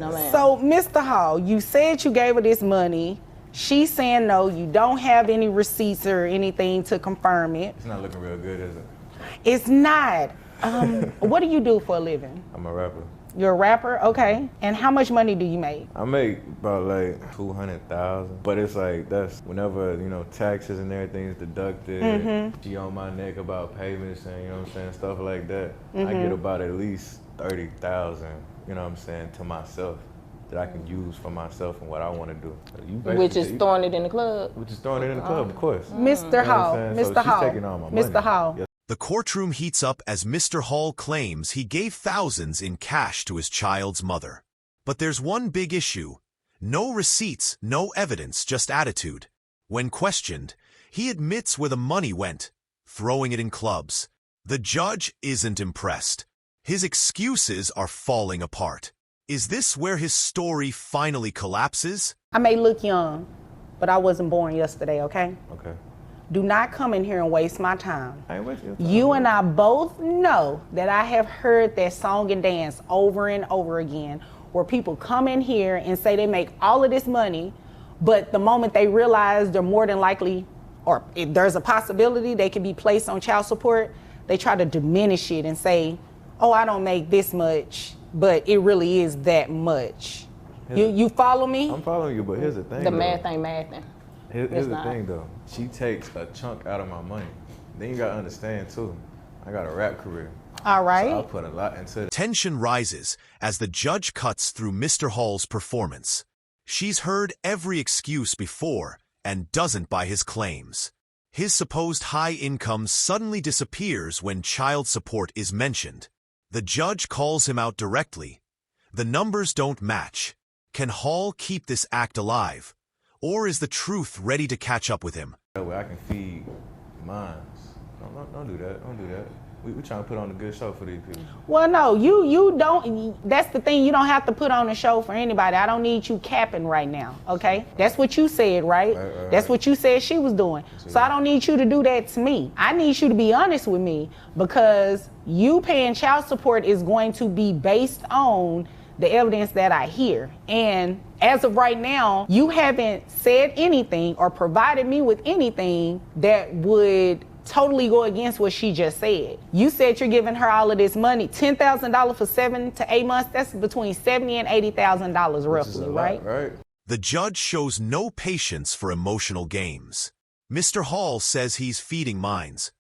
No, ma'am. So, Mr. Hall, you said you gave her this money. She's saying no, you don't have any receipts or anything to confirm it. It's not looking real good, is it? It's not. What do you do for a living? I'm a rapper. You're a rapper? Okay. And how much money do you make? I make about like 200,000, but it's like that's whenever, you know, taxes and everything is deducted. She on my neck about payments and, you know what I'm saying, stuff like that. I get about at least 30,000, you know what I'm saying, to myself that I can use for myself and what I want to do. Which is throwing it in the club? Which is throwing it in the club, of course. Mr. Hall, Mr. Hall, she's taking all my money. Mr. Hall. Yes. The courtroom heats up as Mr. Hall claims he gave thousands in cash to his child's mother. But there's one big issue. No receipts, no evidence, just attitude. When questioned, he admits where the money went, throwing it in clubs. The judge isn't impressed. His excuses are falling apart. Is this where his story finally collapses? I may look young, but I wasn't born yesterday, okay? Okay. Do not come in here and waste my time. I ain't wasting your time. You and I both know that I have heard that song and dance over and over again, where people come in here and say they make all of this money, but the moment they realize they're more than likely, or if there's a possibility they can be placed on child support, they try to diminish it and say, oh, I don't make this much, but it really is that much. You follow me? I'm following you, but here's the thing. The math ain't mathing. Here's the thing, though. She takes a chunk out of my money. Then you gotta understand, too, I got a rap career. All right. So I put a lot into it. Tension rises as the judge cuts through Mr. Hall's performance. She's heard every excuse before and doesn't buy his claims. His supposed high income suddenly disappears when child support is mentioned. The judge calls him out directly. The numbers don't match. Can Hall keep this act alive? Or is the truth ready to catch up with him? That way I can feed mines. Don't do that. Don't do that. We trying to put on a good show for these people. Well, no, you don't. That's the thing. You don't have to put on a show for anybody. I don't need you capping right now, okay? That's what you said, right? That's what you said she was doing. So I don't need you to do that to me. I need you to be honest with me, because you paying child support is going to be based on the evidence that I hear. And as of right now, you haven't said anything or provided me with anything that would totally go against what she just said. You said you're giving her all of this money, $10,000 for 7 to 8 months. That's between $70,000 and $80,000 roughly, right? Right. The judge shows no patience for emotional games. Mr. Hall says he's feeding minds,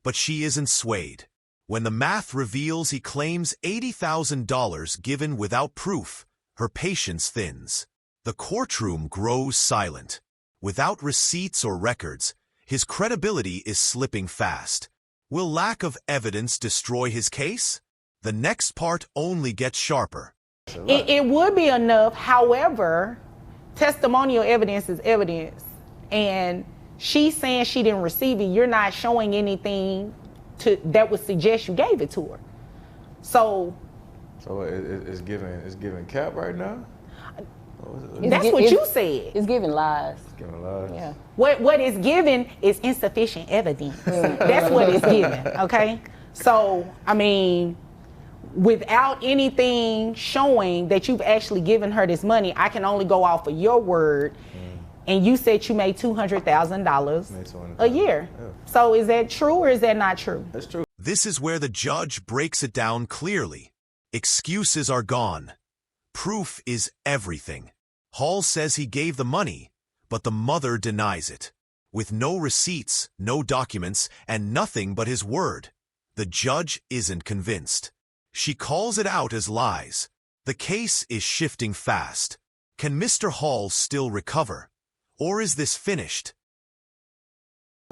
but she isn't swayed. When the math reveals he claims $80,000 given without proof, her patience thins. The courtroom grows silent. Without receipts or records, his credibility is slipping fast. Will lack of evidence destroy his case? The next part only gets sharper. It would be enough. However, testimonial evidence is evidence. And she's saying she didn't receive it. You're not showing anything that would suggest you gave it to her. So it's giving cap right now? That's what you said. It's giving lies. It's giving lies. Yeah. What it's given is insufficient evidence. That's what it's given, okay? So, I mean, without anything showing that you've actually given her this money, I can only go off of your word. And you said you made $200,000 a year. Yeah. So is that true or is that not true? That's true. This is where the judge breaks it down clearly. Excuses are gone. Proof is everything. Hall says he gave the money, but the mother denies it. With no receipts, no documents, and nothing but his word, the judge isn't convinced. She calls it out as lies. The case is shifting fast. Can Mr. Hall still recover? Or is this finished?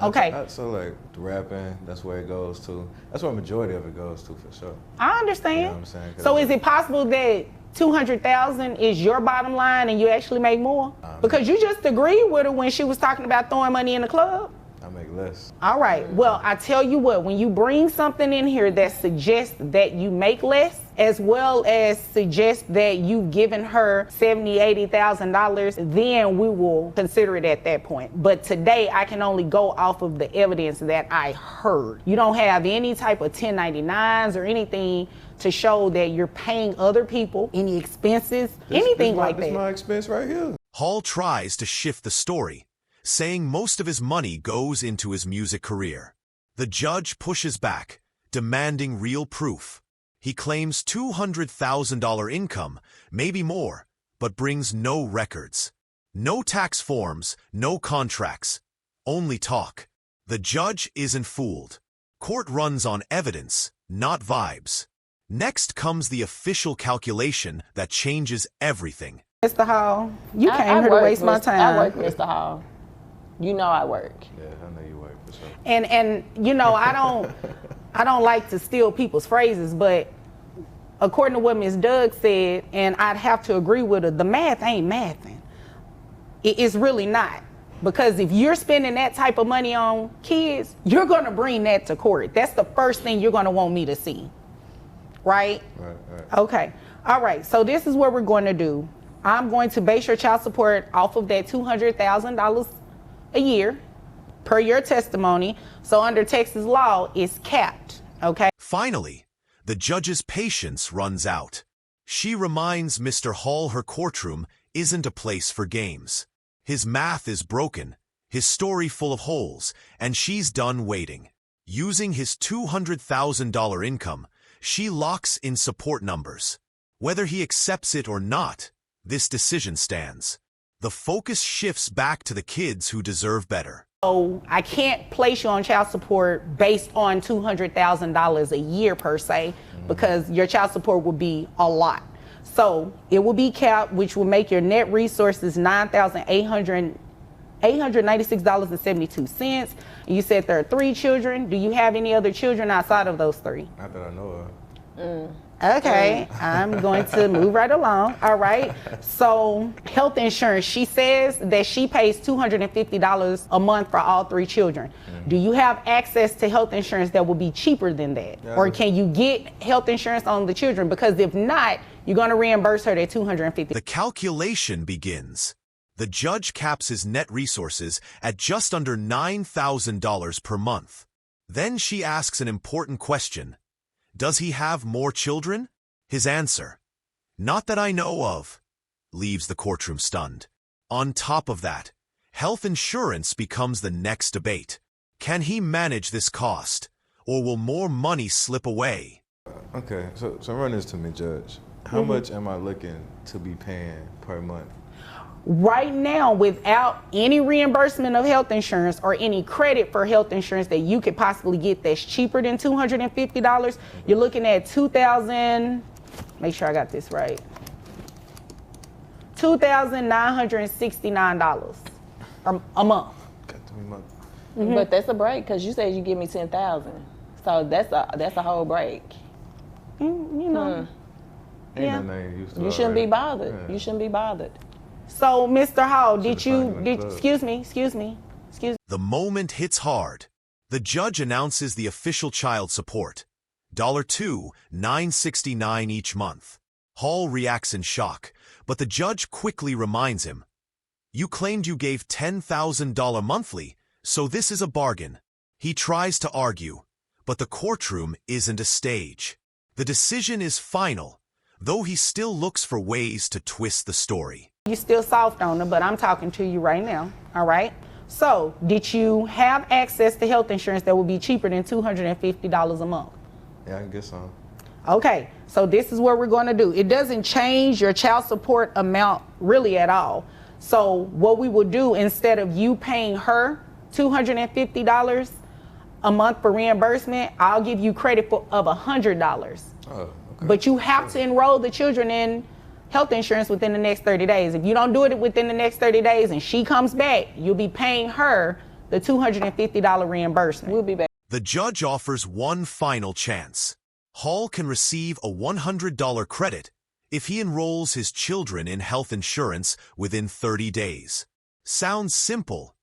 Okay. So like the rapping, that's where it goes to. That's where the majority of it goes to, for sure. I understand. You know what I'm saying? So is it possible that $200,000 is your bottom line and you actually make more? Because you just agreed with her when she was talking about throwing money in the club. I make less. All right. Well, I tell you what, when you bring something in here that suggests that you make less, as well as suggest that you've given her $70,000, $80,000, then we will consider it at that point. But today, I can only go off of the evidence that I heard. You don't have any type of 1099s or anything to show that you're paying other people any expenses, anything like that. This is my expense right here. Hall tries to shift the story, saying most of his money goes into his music career. The judge pushes back, demanding real proof. He claims $200,000 income, maybe more, but brings no records. No tax forms, no contracts, only talk. The judge isn't fooled. Court runs on evidence, not vibes. Next comes the official calculation that changes everything. Mr. Hall, you came here to waste my time. I work, Mr. Hall. You know I work. Yeah, I know you work for sure. And you know, I don't like to steal people's phrases, but according to what Ms. Doug said, and I'd have to agree with her, the math ain't mathing. It's really not. Because if you're spending that type of money on kids, you're gonna bring that to court. That's the first thing you're gonna want me to see. Right? Right. Okay. All right. So this is what we're going to do. I'm going to base your child support off of that $200,000 a year per your testimony. So under Texas law, it's capped. Okay. Finally, the judge's patience runs out. She reminds Mr. Hall her courtroom isn't a place for games. His math is broken, his story full of holes, and she's done waiting. Using his $200,000 income, she locks in support numbers. Whether he accepts it or not, this decision stands. The focus shifts back to the kids who deserve better. So I can't place you on child support based on $200,000 a year per se, because your child support will be a lot. So it will be capped, which will make your net resources $9,896.72. You said there are 3 children. Do you have any other children outside of those 3? Not that I know of. Okay, I'm going to move right along. All right. So health insurance, she says that she pays $250 a month for all 3 children. Do you have access to health insurance that will be cheaper than that? Yeah. Or can you get health insurance on the children? Because if not, you're going to reimburse her that $250. The calculation begins. The judge caps his net resources at just under $9,000 per month. Then she asks an important question. Does he have more children? His answer, not that I know of, leaves the courtroom stunned. On top of that, health insurance becomes the next debate. Can he manage this cost, or will more money slip away? Okay, so run this to me, Judge. How much am I looking to be paying per month? Right now, without any reimbursement of health insurance or any credit for health insurance that you could possibly get that's cheaper than $250, you're looking at make sure I got this right, $2,969 a month. Got 3 months. But that's a break, because you said you give me 10,000. So that's a whole break. You know. Ain't Yeah. no name used to You shouldn't be already. bothered. Yeah. You shouldn't be bothered. So, Mr. Hall, Should've found you in the club. excuse me. The moment hits hard. The judge announces the official child support. $2,969 each month. Hall reacts in shock, but the judge quickly reminds him. You claimed you gave $10,000 monthly, so this is a bargain. He tries to argue, but the courtroom isn't a stage. The decision is final, though he still looks for ways to twist the story. You still soft on her, but I'm talking to you right now, all right? So, did you have access to health insurance that would be cheaper than $250 a month? Yeah, I can get some. Okay, so this is what we're going to do. It doesn't change your child support amount really at all. So what we will do, instead of you paying her $250 a month for reimbursement, I'll give you credit of $100. Oh, okay. But you have to enroll the children in health insurance within the next 30 days. If you don't do it within the next 30 days and she comes back, you'll be paying her the $250 reimbursement. We'll be back. The judge offers one final chance. Hall can receive a $100 credit if he enrolls his children in health insurance within 30 days. Sounds simple,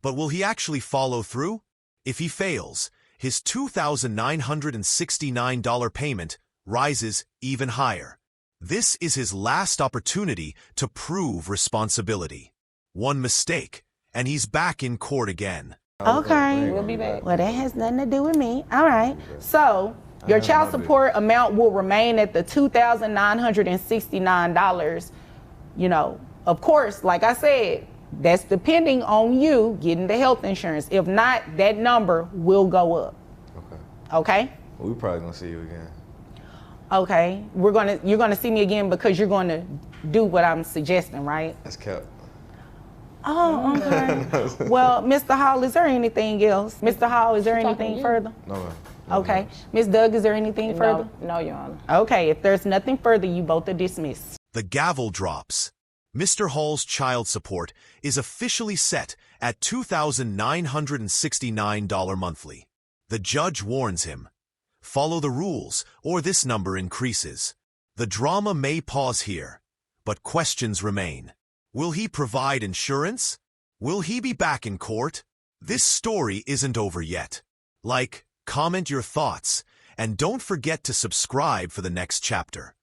But will he actually follow through? If he fails, his $2,969 payment rises even higher. This is his last opportunity to prove responsibility. One mistake, and he's back in court again. Okay. We'll be back. Well, that has nothing to do with me. All right. So your child support amount will remain at the $2,969. You know, of course, like I said, that's depending on you getting the health insurance. If not, that number will go up. Okay. Okay? Well, we probably gonna see you again. Okay. You're gonna see me again because you're gonna do what I'm suggesting, right? That's kept. Oh, okay. Well, Mr. Hall, is there anything else? Mr. Hall, is there anything further? No, ma'am. Okay. Ms. Doug, is there anything further? No, Your Honor. Okay. If there's nothing further, you both are dismissed. The gavel drops. Mr. Hall's child support is officially set at $2,969 monthly. The judge warns him, follow the rules or this number increases. The drama may pause here, but questions remain. Will he provide insurance? Will he be back in court? This story isn't over yet. Like, comment your thoughts, and don't forget to subscribe for the next chapter.